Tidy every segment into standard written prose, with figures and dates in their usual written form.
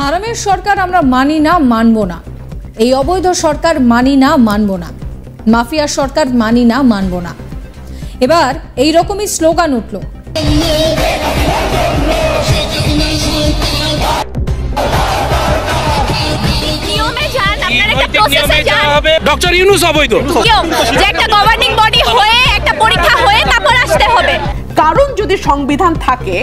হারামের সরকার আমরা মানি না, মানব না। এই অবৈধ সরকার মানি না, মানব না। মাফিয়া সরকার মানি না, মানব না। এবার এই রকমই স্লোগান উঠল। ডক্টর ইউনূস অবৈধ, যে একটা গভর্নিং বডি হয়ে একটা পরীক্ষা হয়ে তারপর আসতে হবে। কারণ যদি সংবিধান থাকে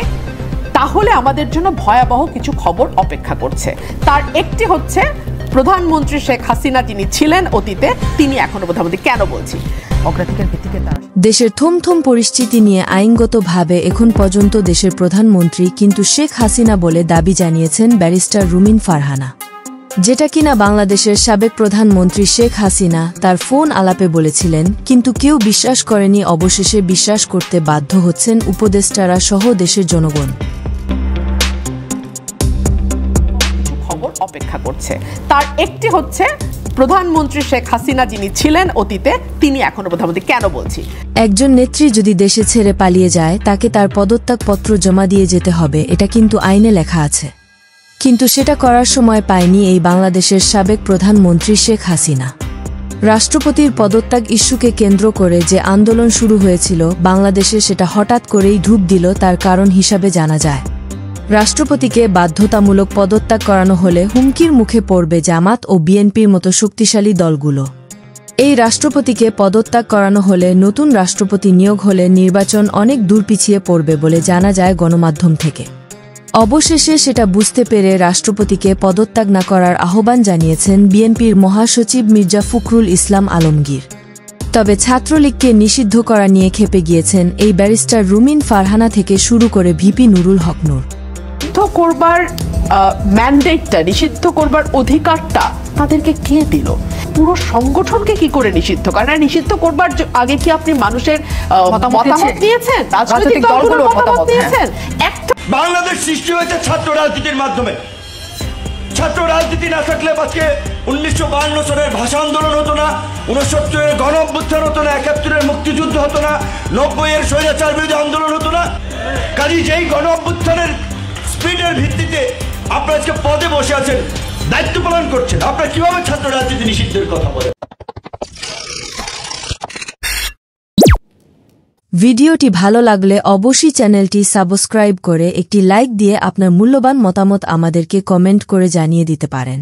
তাহলে আমাদের জন্য ভয়াবহ কিছু খবর অপেক্ষা করছে। তার একটি হচ্ছে প্রধানমন্ত্রী শেখ হাসিনা যিনি ছিলেন অতীতে, তিনি এখনো প্রধানমন্ত্রী। কেন বলছি? অগ্রাধিকার ভিত্তিতে দেশের থমথম পরিস্থিতি নিয়ে আইনগতভাবে এখন পর্যন্ত দেশের প্রধানমন্ত্রী কিন্তু শেখ হাসিনা বলে দাবি জানিয়েছেন ব্যারিস্টার রুমিন ফারহানা, যেটা কিনা বাংলাদেশের সাবেক প্রধানমন্ত্রী শেখ হাসিনা তার ফোন আলাপে বলেছিলেন, কিন্তু কেউ বিশ্বাস করেনি। অবশেষে বিশ্বাস করতে বাধ্য হচ্ছেন উপদেষ্টারা সহ দেশের জনগণ। খবর অপেক্ষা করছে। তার একটি হচ্ছে প্রধানমন্ত্রী শেখ হাসিনা যিনি ছিলেন অতীতে, তিনি এখনো প্রধানমন্ত্রী। কেন বলছি? একজন নেত্রী যদি দেশে ছেড়ে পালিয়ে যায় তাকে তার পদত্যাগপত্র জমা দিয়ে যেতে হবে, এটা কিন্তু আইনে লেখা আছে। কিন্তু সেটা করার সময় পায়নি এই বাংলাদেশের সাবেক প্রধানমন্ত্রী শেখ হাসিনা। রাষ্ট্রপতির পদত্যাগ ইস্যুকে কেন্দ্র করে যে আন্দোলন শুরু হয়েছিল বাংলাদেশে, সেটা হঠাৎ করেই ঢুক দিল। তার কারণ হিসাবে জানা যায়, রাষ্ট্রপতিকে বাধ্যতামূলক পদত্যাগ করানো হলে হুমকির মুখে পড়বে জামাত ও বিএনপির মতো শক্তিশালী দলগুলো। এই রাষ্ট্রপতিকে পদত্যাগ করানো হলে নতুন রাষ্ট্রপতি নিয়োগ হলে নির্বাচন অনেক দূর পিছিয়ে পড়বে বলে জানা যায় গণমাধ্যম থেকে। অবশেষে সেটা বুঝতে পেরে রাষ্ট্রপতিকে পদত্যাগ না করার আহ্বান জানিয়েছেন বিএনপির মহাসচিব মির্জা ফখরুল ইসলাম আলমগীর। তবে ছাত্রলীগকে নিষিদ্ধ করা নিয়ে খেপে গিয়েছেন এই ব্যারিস্টার রুমিন ফারহানা থেকে শুরু করে ভিপি নুরুল হক নূর। নিষিদ্ধ করবার ম্যান্ডেটটা, নিষিদ্ধ করবার অধিকারটা তাদেরকে কে দিল? পুরো সংগঠনকে কি করে নিষিদ্ধ করেন? নিষিদ্ধ করবার আগে কি আপনি মানুষের মতামত নিয়েছেন? রাজনৈতিক দলগুলোর মতামত নিয়েছেন? বাংলাদেশ সৃষ্টি হয়েছে ছাত্র রাজনীতির মাধ্যমে। ছাত্র রাজনীতি না থাকলে আজকে 1952 সালের ভাষা আন্দোলন হতো না, 69 এর গণ অভ্যুত্থান হতো না, 71 এর মুক্তিযুদ্ধ হতো না, 90 এর স্বৈরাচার বিরোধী আন্দোলন হতো না। কাজে যেই গণ অভ্যুত্থানের স্পিডের ভিত্তিতে আপনারা আজকে পদে বসে আছেন, দায়িত্ব পালন করছেন, আপনারা কিভাবে ছাত্র রাজনীতি নিষিদ্ধের কথা বলেন? ভিডিওটি ভালো লাগলে অবশ্যই চ্যানেলটি সাবস্ক্রাইব করে একটি লাইক দিয়ে আপনার মূল্যবান মতামত আমাদেরকে কমেন্ট করে জানিয়ে দিতে পারেন।